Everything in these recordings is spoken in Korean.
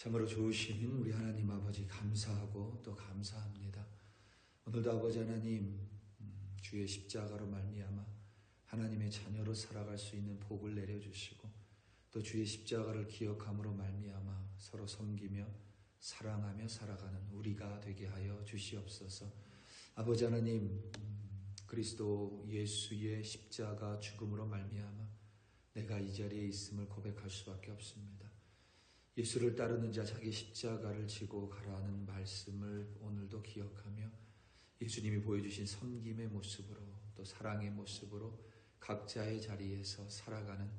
참으로 좋으신 우리 하나님 아버지 감사하고 또 감사합니다. 오늘도 아버지 하나님 주의 십자가로 말미암아 하나님의 자녀로 살아갈 수 있는 복을 내려주시고 또 주의 십자가를 기억함으로 말미암아 서로 섬기며 사랑하며 살아가는 우리가 되게 하여 주시옵소서. 아버지 하나님 그리스도 예수의 십자가 죽음으로 말미암아 내가 이 자리에 있음을 고백할 수밖에 없습니다. 예수를 따르는 자 자기 십자가를 지고 가라는 말씀을 오늘도 기억하며 예수님이 보여주신 섬김의 모습으로 또 사랑의 모습으로 각자의 자리에서 살아가는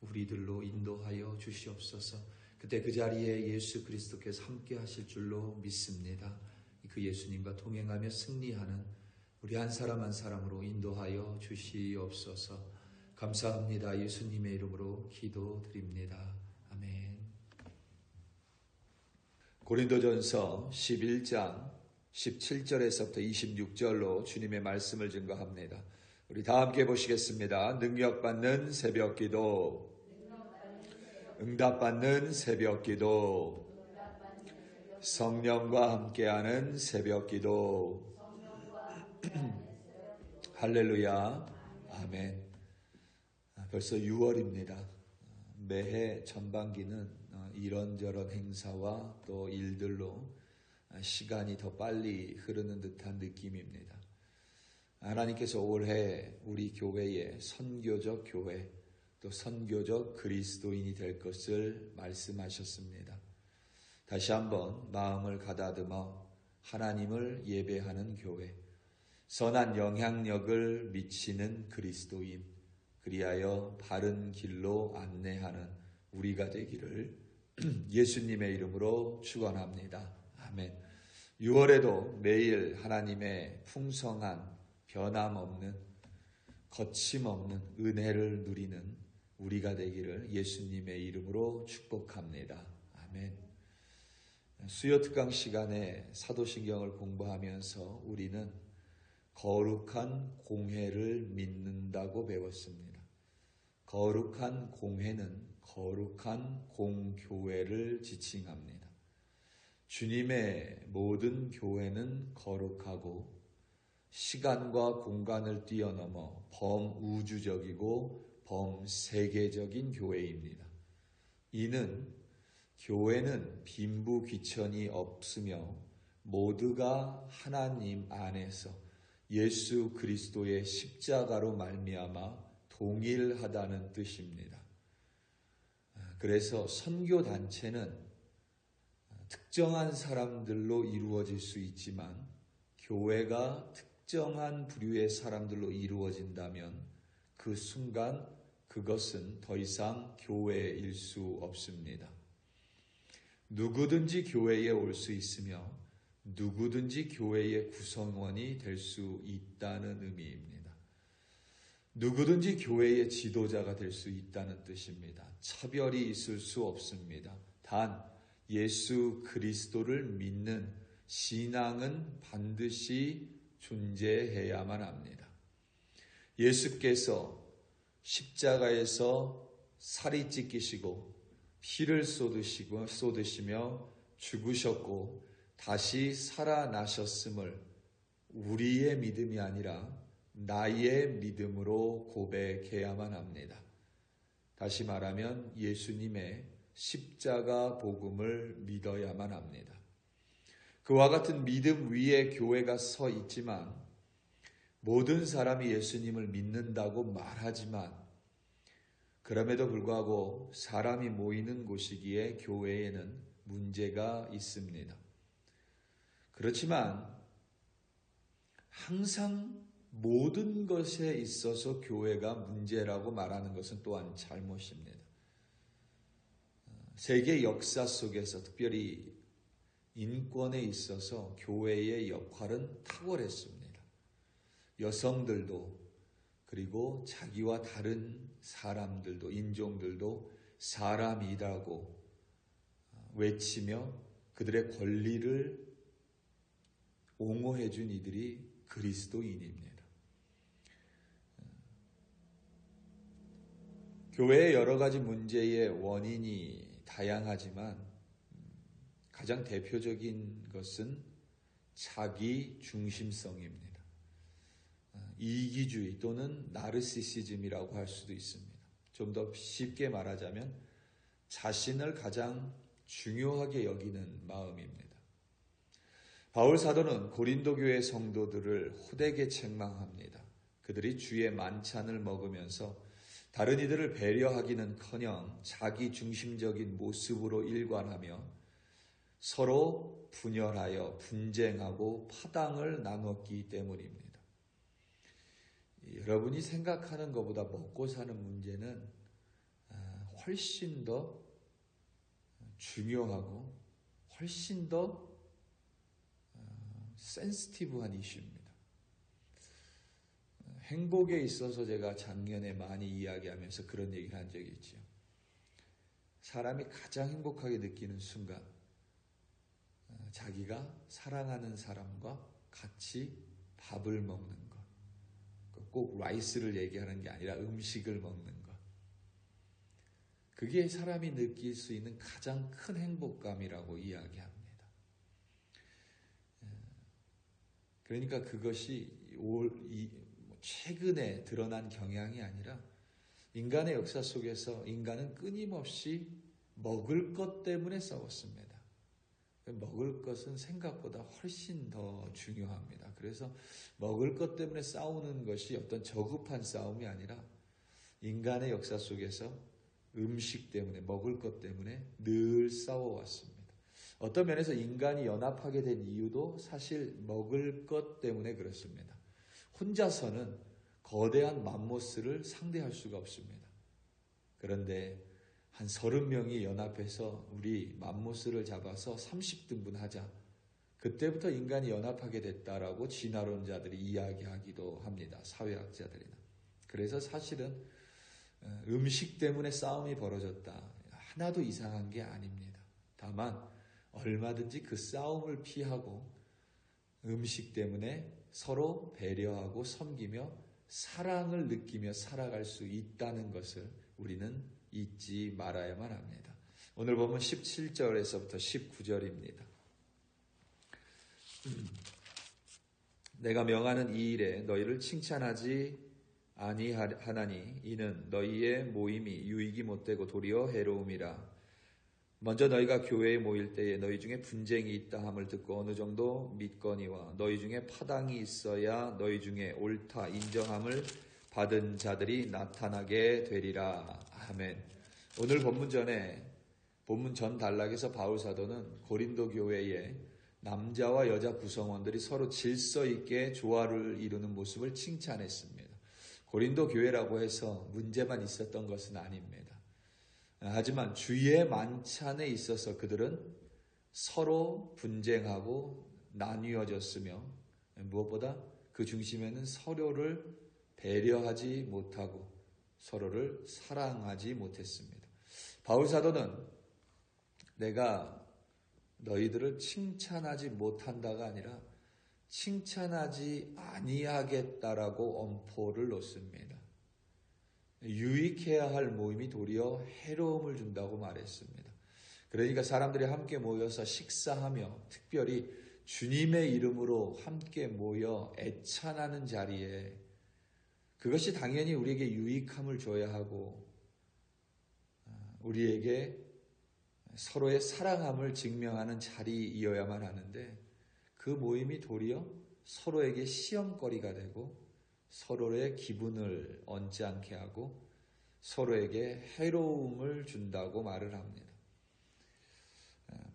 우리들로 인도하여 주시옵소서. 그때 그 자리에 예수 그리스도께서 함께 하실 줄로 믿습니다. 그 예수님과 동행하며 승리하는 우리 한 사람 한 사람으로 인도하여 주시옵소서. 감사합니다. 예수님의 이름으로 기도드립니다. 아멘. 고린도전서 11장 17절에서부터 26절로 주님의 말씀을 증거합니다. 우리 다 함께 보시겠습니다. 능력받는 새벽기도, 응답받는 새벽기도, 성령과 함께하는 새벽기도. 할렐루야. 아멘. 벌써 6월입니다. 매해 전반기는 이런저런 행사와 또 일들로 시간이 더 빨리 흐르는 듯한 느낌입니다. 하나님께서 올해 우리 교회의 선교적 교회 또 선교적 그리스도인이 될 것을 말씀하셨습니다. 다시 한번 마음을 가다듬어 하나님을 예배하는 교회, 선한 영향력을 미치는 그리스도인, 그리하여 바른 길로 안내하는 우리가 되기를 예수님의 이름으로 축원합니다. 아멘. 6월에도 매일 하나님의 풍성한 변함없는 거침없는 은혜를 누리는 우리가 되기를 예수님의 이름으로 축복합니다. 아멘. 수요 특강 시간에 사도신경을 공부하면서 우리는 거룩한 공회를 믿는다고 배웠습니다. 거룩한 공회는 거룩한 공교회를 지칭합니다. 주님의 모든 교회는 거룩하고 시간과 공간을 뛰어넘어 범우주적이고 범세계적인 교회입니다. 이는 교회는 빈부귀천이 없으며 모두가 하나님 안에서 예수 그리스도의 십자가로 말미암아 동일하다는 뜻입니다. 그래서 선교단체는 특정한 사람들로 이루어질 수 있지만 교회가 특정한 부류의 사람들로 이루어진다면 그 순간 그것은 더 이상 교회일 수 없습니다. 누구든지 교회에 올 수 있으며 누구든지 교회의 구성원이 될 수 있다는 의미입니다. 누구든지 교회의 지도자가 될 수 있다는 뜻입니다. 차별이 있을 수 없습니다. 단 예수 그리스도를 믿는 신앙은 반드시 존재해야만 합니다. 예수께서 십자가에서 살이 찢기시고 피를 쏟으시며 죽으셨고 다시 살아나셨음을 우리의 믿음이 아니라 나의 믿음으로 고백해야만 합니다. 다시 말하면 예수님의 십자가 복음을 믿어야만 합니다. 그와 같은 믿음 위에 교회가 서 있지만 모든 사람이 예수님을 믿는다고 말하지만 그럼에도 불구하고 사람이 모이는 곳이기에 교회에는 문제가 있습니다. 그렇지만 항상 모든 것에 있어서 교회가 문제라고 말하는 것은 또한 잘못입니다. 세계 역사 속에서 특별히 인권에 있어서 교회의 역할은 탁월했습니다. 여성들도 그리고 자기와 다른 사람들도 인종들도 사람이라고 외치며 그들의 권리를 옹호해 준 이들이 그리스도인입니다. 교회의 여러 가지 문제의 원인이 다양하지만 가장 대표적인 것은 자기 중심성입니다. 이기주의 또는 나르시시즘이라고 할 수도 있습니다. 좀 더 쉽게 말하자면 자신을 가장 중요하게 여기는 마음입니다. 바울 사도는 고린도 교회 성도들을 호되게 책망합니다. 그들이 주의 만찬을 먹으면서 다른 이들을 배려하기는커녕 자기 중심적인 모습으로 일관하며 서로 분열하여 분쟁하고 파당을 나눴기 때문입니다. 여러분이 생각하는 것보다 먹고 사는 문제는 훨씬 더 중요하고 훨씬 더 센시티브한 이슈입니다. 행복에 있어서 제가 작년에 많이 이야기하면서 그런 얘기를 한 적이 있죠. 사람이 가장 행복하게 느끼는 순간, 자기가 사랑하는 사람과 같이 밥을 먹는 것. 꼭 라이스를 얘기하는 게 아니라 음식을 먹는 것. 그게 사람이 느낄 수 있는 가장 큰 행복감이라고 이야기합니다. 그러니까 그것이 최근에 드러난 경향이 아니라 인간의 역사 속에서 인간은 끊임없이 먹을 것 때문에 싸웠습니다. 먹을 것은 생각보다 훨씬 더 중요합니다. 그래서 먹을 것 때문에 싸우는 것이 어떤 저급한 싸움이 아니라 인간의 역사 속에서 음식 때문에, 먹을 것 때문에 늘 싸워왔습니다. 어떤 면에서 인간이 연합하게 된 이유도 사실 먹을 것 때문에 그렇습니다. 혼자서는 거대한 맘모스를 상대할 수가 없습니다. 그런데 한 30명이 연합해서 우리 맘모스를 잡아서 30등분 하자. 그때부터 인간이 연합하게 됐다라고 진화론자들이 이야기하기도 합니다. 사회학자들이나. 그래서 사실은 음식 때문에 싸움이 벌어졌다. 하나도 이상한 게 아닙니다. 다만 얼마든지 그 싸움을 피하고 음식 때문에 서로 배려하고 섬기며 사랑을 느끼며 살아갈 수 있다는 것을 우리는 잊지 말아야만 합니다. 오늘 보면 17절에서부터 19절입니다. 내가 명하는 이 일에 너희를 칭찬하지 아니하나니 이는 너희의 모임이 유익이 못되고 도리어 해로움이라. 먼저 너희가 교회에 모일 때에 너희 중에 분쟁이 있다 함을 듣고 어느 정도 믿거니와 너희 중에 파당이 있어야 너희 중에 옳다 인정함을 받은 자들이 나타나게 되리라. 아멘. 오늘 본문 전 단락에서 바울 사도는 고린도 교회에 남자와 여자 구성원들이 서로 질서 있게 조화를 이루는 모습을 칭찬했습니다. 고린도 교회라고 해서 문제만 있었던 것은 아닙니다. 하지만 주의 만찬에 있어서 그들은 서로 분쟁하고 나뉘어졌으며 무엇보다 그 중심에는 서로를 배려하지 못하고 서로를 사랑하지 못했습니다. 바울 사도는 내가 너희들을 칭찬하지 못한다가 아니라 칭찬하지 아니하겠다라고 엄포를 놓습니다. 유익해야 할 모임이 도리어 해로움을 준다고 말했습니다. 그러니까 사람들이 함께 모여서 식사하며 특별히 주님의 이름으로 함께 모여 애찬하는 자리에 그것이 당연히 우리에게 유익함을 줘야 하고 우리에게 서로의 사랑함을 증명하는 자리이어야만 하는데 그 모임이 도리어 서로에게 시험거리가 되고 서로의 기분을 얹지 않게 하고 서로에게 해로움을 준다고 말을 합니다.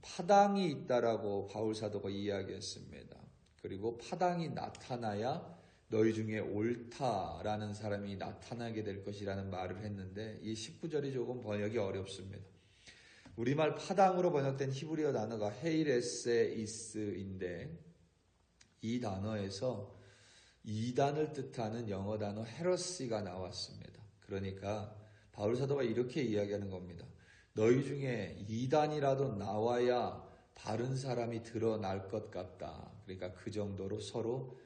파당이 있다라고 바울 사도가 이야기했습니다. 그리고 파당이 나타나야 너희 중에 옳다라는 사람이 나타나게 될 것이라는 말을 했는데 이 19절이 조금 번역이 어렵습니다. 우리말 파당으로 번역된 히브리어 단어가 헤이레세이스인데 이 단어에서 이단을 뜻하는 영어 단어 헤러시가 나왔습니다. 그러니까 바울 사도가 이렇게 이야기하는 겁니다. 너희 중에 이단이라도 나와야 바른 사람이 드러날 것 같다. 그러니까 그 정도로 서로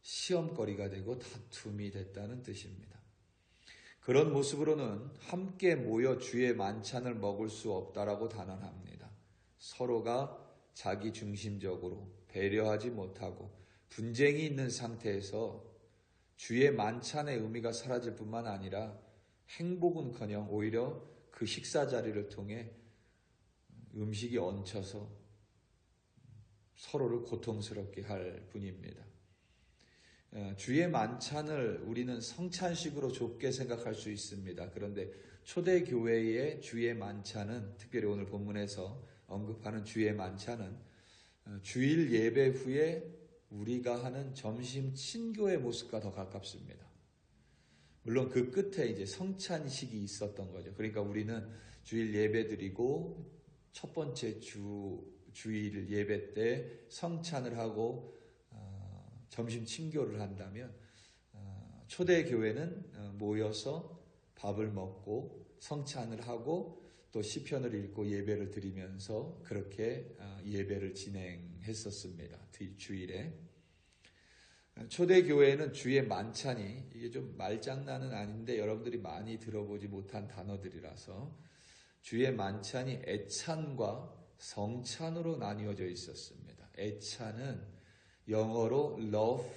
시험거리가 되고 다툼이 됐다는 뜻입니다. 그런 모습으로는 함께 모여 주의 만찬을 먹을 수 없다라고 단언합니다. 서로가 자기 중심적으로 배려하지 못하고 분쟁이 있는 상태에서 주의 만찬의 의미가 사라질 뿐만 아니라 행복은커녕 오히려 그 식사 자리를 통해 음식이 얹혀서 서로를 고통스럽게 할 뿐입니다. 주의 만찬을 우리는 성찬식으로 좁게 생각할 수 있습니다. 그런데 초대교회의 주의 만찬은, 특별히 오늘 본문에서 언급하는 주의 만찬은 주일 예배 후에 우리가 하는 점심 친교의 모습과 더 가깝습니다. 물론 그 끝에 이제 성찬식이 있었던 거죠. 그러니까 우리는 주일 예배 드리고 첫 번째 주일 예배 때 성찬을 하고 점심 친교를 한다면, 초대교회는 모여서 밥을 먹고 성찬을 하고 또 시편을 읽고 예배를 드리면서 그렇게 예배를 진행했었습니다. 주일에. 초대교회는 주의 만찬이, 이게 좀 말장난은 아닌데 여러분들이 많이 들어보지 못한 단어들이라서, 주의 만찬이 애찬과 성찬으로 나뉘어져 있었습니다. 애찬은 영어로 love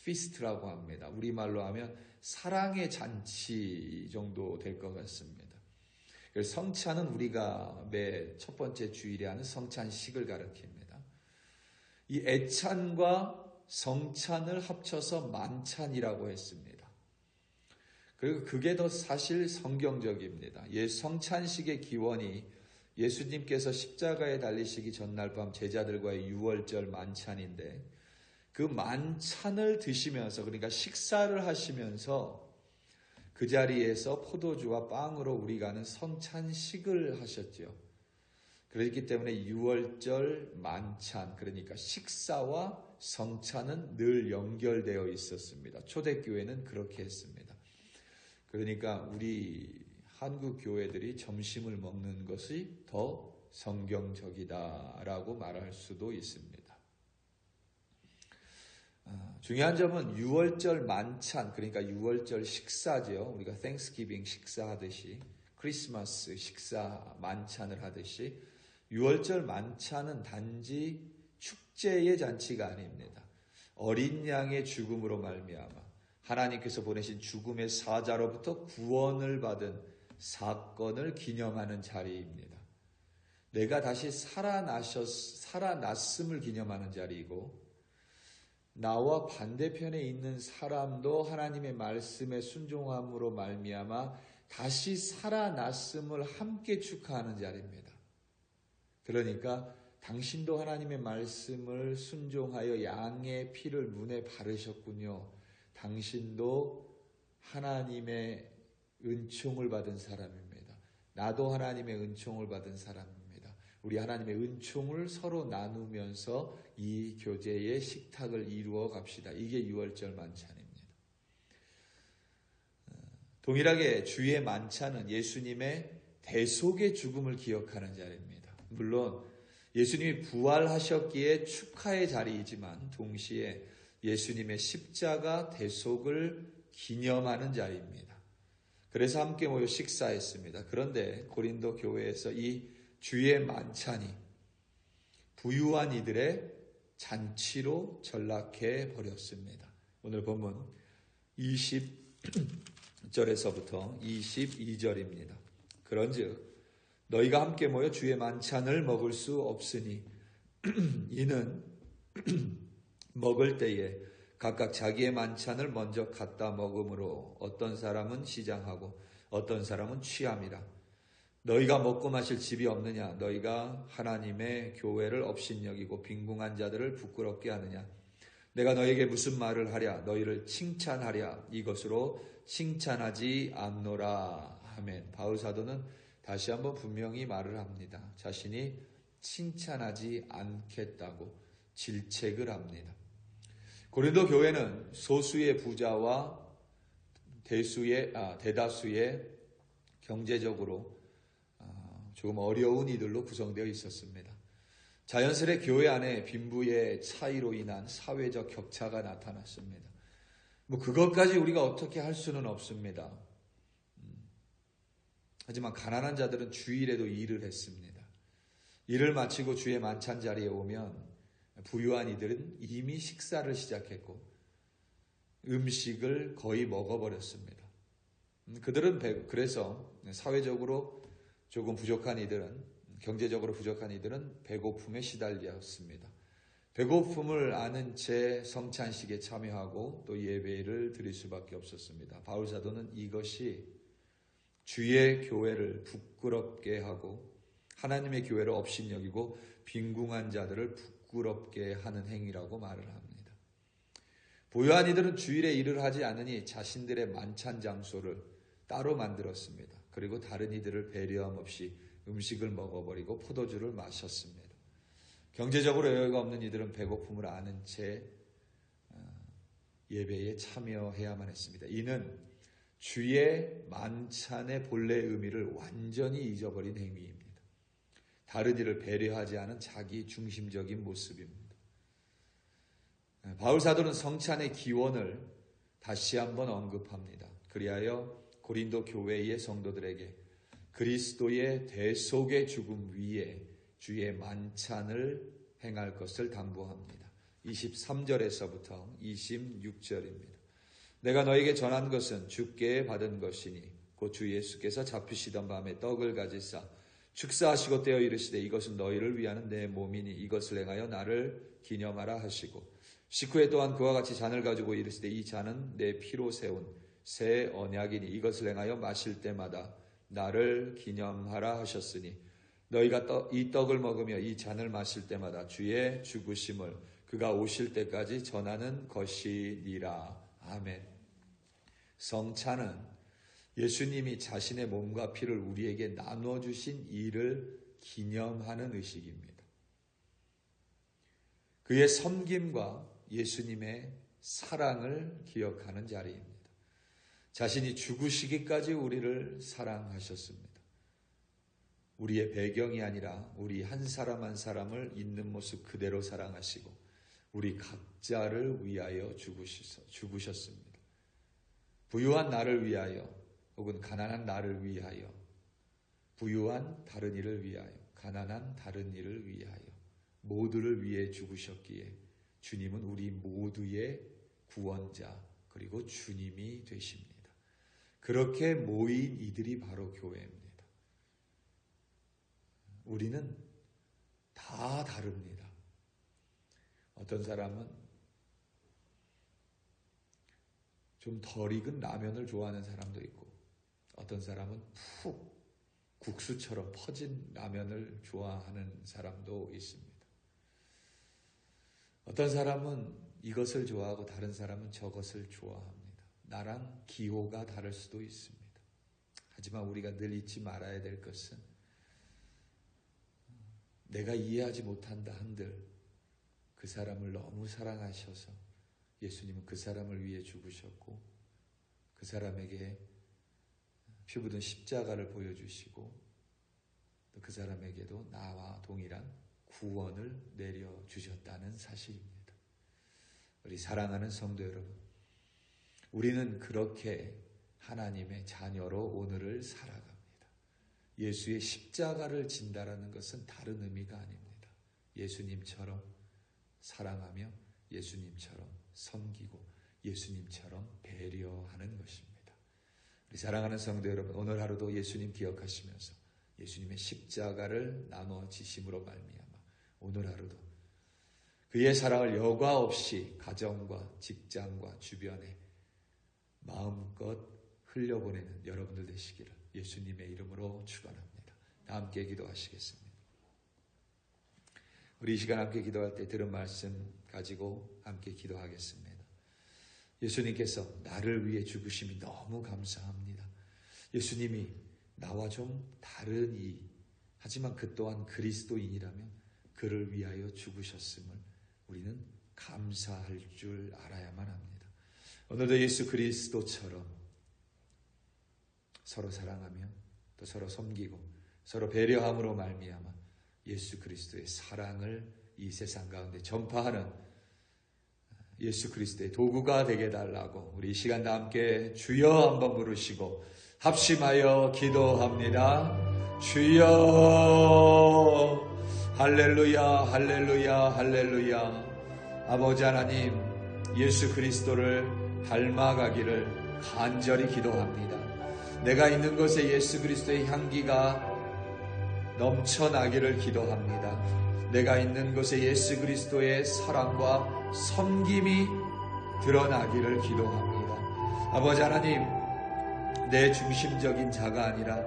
feast라고 합니다. 우리말로 하면 사랑의 잔치 정도 될 것 같습니다. 성찬은 우리가 매 첫 번째 주일에 하는 성찬식을 가리킵니다. 이 애찬과 성찬을 합쳐서 만찬이라고 했습니다. 그리고 그게 더 사실 성경적입니다. 성찬식의 기원이 예수님께서 십자가에 달리시기 전날 밤 제자들과의 유월절 만찬인데, 그 만찬을 드시면서, 그러니까 식사를 하시면서 그 자리에서 포도주와 빵으로 우리가 하는 성찬식을 하셨죠. 그렇기 때문에 유월절 만찬, 그러니까 식사와 성찬은 늘 연결되어 있었습니다. 초대교회는 그렇게 했습니다. 그러니까 우리 한국 교회들이 점심을 먹는 것이 더 성경적이다라고 말할 수도 있습니다. 중요한 점은 유월절 만찬, 그러니까 유월절 식사죠. 우리가 땡스기빙 식사하듯이, 크리스마스 식사 만찬을 하듯이, 유월절 만찬은 단지 축제의 잔치가 아닙니다. 어린 양의 죽음으로 말미암아 하나님께서 보내신 죽음의 사자로부터 구원을 받은 사건을 기념하는 자리입니다. 내가 다시 살아났음을 기념하는 자리이고, 나와 반대편에 있는 사람도 하나님의 말씀에 순종함으로 말미암아 다시 살아났음을 함께 축하하는 자리입니다. 그러니까 당신도 하나님의 말씀을 순종하여 양의 피를 문에 바르셨군요. 당신도 하나님의 은총을 받은 사람입니다. 나도 하나님의 은총을 받은 사람입니다. 우리 하나님의 은총을 서로 나누면서 이 교제의 식탁을 이루어 갑시다. 이게 유월절 만찬입니다. 동일하게 주의 만찬은 예수님의 대속의 죽음을 기억하는 자리입니다. 물론 예수님이 부활하셨기에 축하의 자리이지만 동시에 예수님의 십자가 대속을 기념하는 자리입니다. 그래서 함께 모여 식사했습니다. 그런데 고린도 교회에서 이 주의 만찬이 부유한 이들의 잔치로 전락해 버렸습니다. 오늘 본문 20절에서부터 22절입니다. 그런즉 너희가 함께 모여 주의 만찬을 먹을 수 없으니 이는 먹을 때에 각각 자기의 만찬을 먼저 갖다 먹음으로 어떤 사람은 시장하고 어떤 사람은 취함이라. 너희가 먹고 마실 집이 없느냐? 너희가 하나님의 교회를 업신여기고 빈궁한 자들을 부끄럽게 하느냐? 내가 너에게 무슨 말을 하랴? 너희를 칭찬하랴? 이것으로 칭찬하지 않노라. 아멘. 바울 사도는 다시 한번 분명히 말을 합니다. 자신이 칭찬하지 않겠다고 질책을 합니다. 고린도 교회는 소수의 부자와 대다수의 경제적으로 조금 어려운 이들로 구성되어 있었습니다. 자연스레 교회 안에 빈부의 차이로 인한 사회적 격차가 나타났습니다. 그것까지 우리가 어떻게 할 수는 없습니다. 하지만 가난한 자들은 주일에도 일을 했습니다. 일을 마치고 주의 만찬 자리에 오면 부유한 이들은 이미 식사를 시작했고 음식을 거의 먹어버렸습니다. 그들은 그래서 사회적으로 조금 부족한 이들은, 경제적으로 부족한 이들은 배고픔에 시달렸습니다. 배고픔을 아는 채 성찬식에 참여하고 또 예배를 드릴 수밖에 없었습니다. 바울 사도는 이것이 주의 교회를 부끄럽게 하고 하나님의 교회를 업신여기고 빈궁한 자들을 부끄럽게 하는 행위라고 말을 합니다. 부유한 이들은 주일에 일을 하지 않으니 자신들의 만찬 장소를 따로 만들었습니다. 그리고 다른 이들을 배려함 없이 음식을 먹어버리고 포도주를 마셨습니다. 경제적으로 여유가 없는 이들은 배고픔을 아는 채 예배에 참여해야만 했습니다. 이는 주의 만찬의 본래 의미를 완전히 잊어버린 행위입니다. 다른 이를 배려하지 않은 자기 중심적인 모습입니다. 바울 사도는 성찬의 기원을 다시 한번 언급합니다. 그리하여 고린도 교회의 성도들에게 그리스도의 대속의 죽음 위에 주의 만찬을 행할 것을 당부합니다. 23절에서부터 26절입니다. 내가 너에게 전한 것은 주께 받은 것이니 곧 주 예수께서 잡히시던 밤에 떡을 가지사 축사하시고 떼어 이르시되 이것은 너희를 위하는 내 몸이니 이것을 행하여 나를 기념하라 하시고 식후에 또한 그와 같이 잔을 가지고 이르시되 이 잔은 내 피로 세운 새 언약이니 이것을 행하여 마실 때마다 나를 기념하라 하셨으니 너희가 이 떡을 먹으며 이 잔을 마실 때마다 주의 죽으심을 그가 오실 때까지 전하는 것이니라. 아멘. 성찬은 예수님이 자신의 몸과 피를 우리에게 나눠주신 일을 기념하는 의식입니다. 그의 섬김과 예수님의 사랑을 기억하는 자리입니다. 자신이 죽으시기까지 우리를 사랑하셨습니다. 우리의 배경이 아니라 우리 한 사람 한 사람을 있는 모습 그대로 사랑하시고 우리 각자를 위하여 죽으셨습니다. 부유한 나를 위하여 혹은 가난한 나를 위하여, 부유한 다른 이를 위하여, 가난한 다른 이를 위하여 모두를 위해 죽으셨기에 주님은 우리 모두의 구원자 그리고 주님이 되십니다. 그렇게 모인 이들이 바로 교회입니다. 우리는 다 다릅니다. 어떤 사람은 좀 덜 익은 라면을 좋아하는 사람도 있고 어떤 사람은 푹 국수처럼 퍼진 라면을 좋아하는 사람도 있습니다. 어떤 사람은 이것을 좋아하고 다른 사람은 저것을 좋아합니다. 나랑 기호가 다를 수도 있습니다. 하지만 우리가 늘 잊지 말아야 될 것은 내가 이해하지 못한다 한들 그 사람을 너무 사랑하셔서 예수님은 그 사람을 위해 죽으셨고 그 사람에게 피 묻은 십자가를 보여주시고 또 그 사람에게도 나와 동일한 구원을 내려주셨다는 사실입니다. 우리 사랑하는 성도 여러분, 우리는 그렇게 하나님의 자녀로 오늘을 살아갑니다. 예수의 십자가를 진다라는 것은 다른 의미가 아닙니다. 예수님처럼 사랑하며 예수님처럼 섬기고 예수님처럼 배려하는 것입니다. 우리 사랑하는 성도 여러분, 오늘 하루도 예수님 기억하시면서 예수님의 십자가를 나눠지심으로 말미암아 오늘 하루도 그의 사랑을 여과 없이 가정과 직장과 주변에 마음껏 흘려보내는 여러분들 되시기를 예수님의 이름으로 축원합니다. 다 함께 기도하시겠습니다. 우리 이 시간 함께 기도할 때 들은 말씀 가지고 함께 기도하겠습니다. 예수님께서 나를 위해 죽으심이 너무 감사합니다. 예수님이 나와 좀 다른 이, 하지만 그 또한 그리스도인이라면 그를 위하여 죽으셨음을 우리는 감사할 줄 알아야만 합니다. 오늘도 예수 그리스도처럼 서로 사랑하며 또 서로 섬기고 서로 배려함으로 말미암아 예수 그리스도의 사랑을 이 세상 가운데 전파하는 예수 그리스도의 도구가 되게 해달라고 우리 이 시간 다 함께 주여 한번 부르시고 합심하여 기도합니다. 주여 할렐루야, 할렐루야, 할렐루야. 아버지 하나님, 예수 그리스도를 닮아가기를 간절히 기도합니다. 내가 있는 곳에 예수 그리스도의 향기가 넘쳐나기를 기도합니다. 내가 있는 곳에 예수 그리스도의 사랑과 섬김이 드러나기를 기도합니다. 아버지 하나님, 내 중심적인 자가 아니라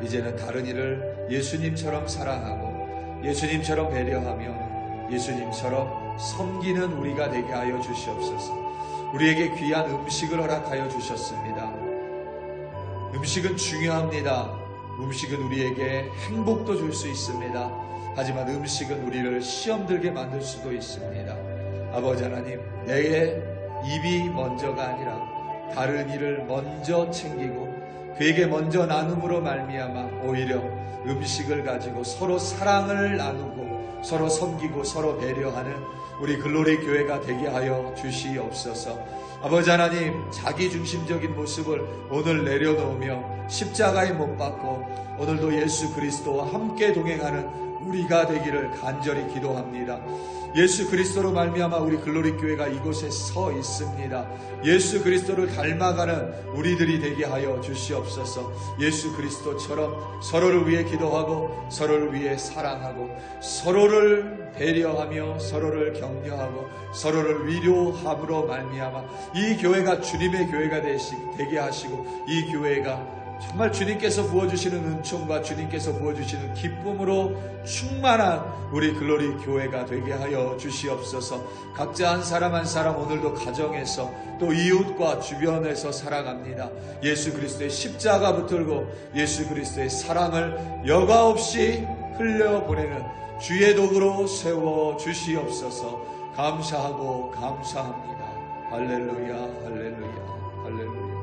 이제는 다른 이를 예수님처럼 사랑하고 예수님처럼 배려하며 예수님처럼 섬기는 우리가 되게 하여 주시옵소서. 우리에게 귀한 음식을 허락하여 주셨습니다. 음식은 중요합니다. 음식은 우리에게 행복도 줄 수 있습니다. 하지만 음식은 우리를 시험 들게 만들 수도 있습니다. 아버지 하나님, 내 입이 먼저가 아니라 다른 이를 먼저 챙기고 그에게 먼저 나눔으로 말미암아 오히려 음식을 가지고 서로 사랑을 나누고 서로 섬기고 서로 배려하는 우리 글로리 교회가 되게 하여 주시옵소서. 아버지 하나님, 자기중심적인 모습을 오늘 내려놓으며 십자가에 못 박고 오늘도 예수 그리스도와 함께 동행하는 우리가 되기를 간절히 기도합니다. 예수 그리스도로 말미암아 우리 글로리 교회가 이곳에 서 있습니다. 예수 그리스도를 닮아가는 우리들이 되게 하여 주시옵소서. 예수 그리스도처럼 서로를 위해 기도하고 서로를 위해 사랑하고 서로를 배려하며 서로를 격려하고 서로를 위로함으로 말미암아 이 교회가 주님의 교회가 되게 하시고 이 교회가 정말 주님께서 부어주시는 은총과 주님께서 부어주시는 기쁨으로 충만한 우리 글로리 교회가 되게 하여 주시옵소서. 각자 한 사람 한 사람 오늘도 가정에서 또 이웃과 주변에서 살아갑니다. 예수 그리스도의 십자가 붙들고 예수 그리스도의 사랑을 여과 없이 흘려보내는 주의 도구로 세워 주시옵소서. 감사하고 감사합니다. 할렐루야, 할렐루야, 할렐루야.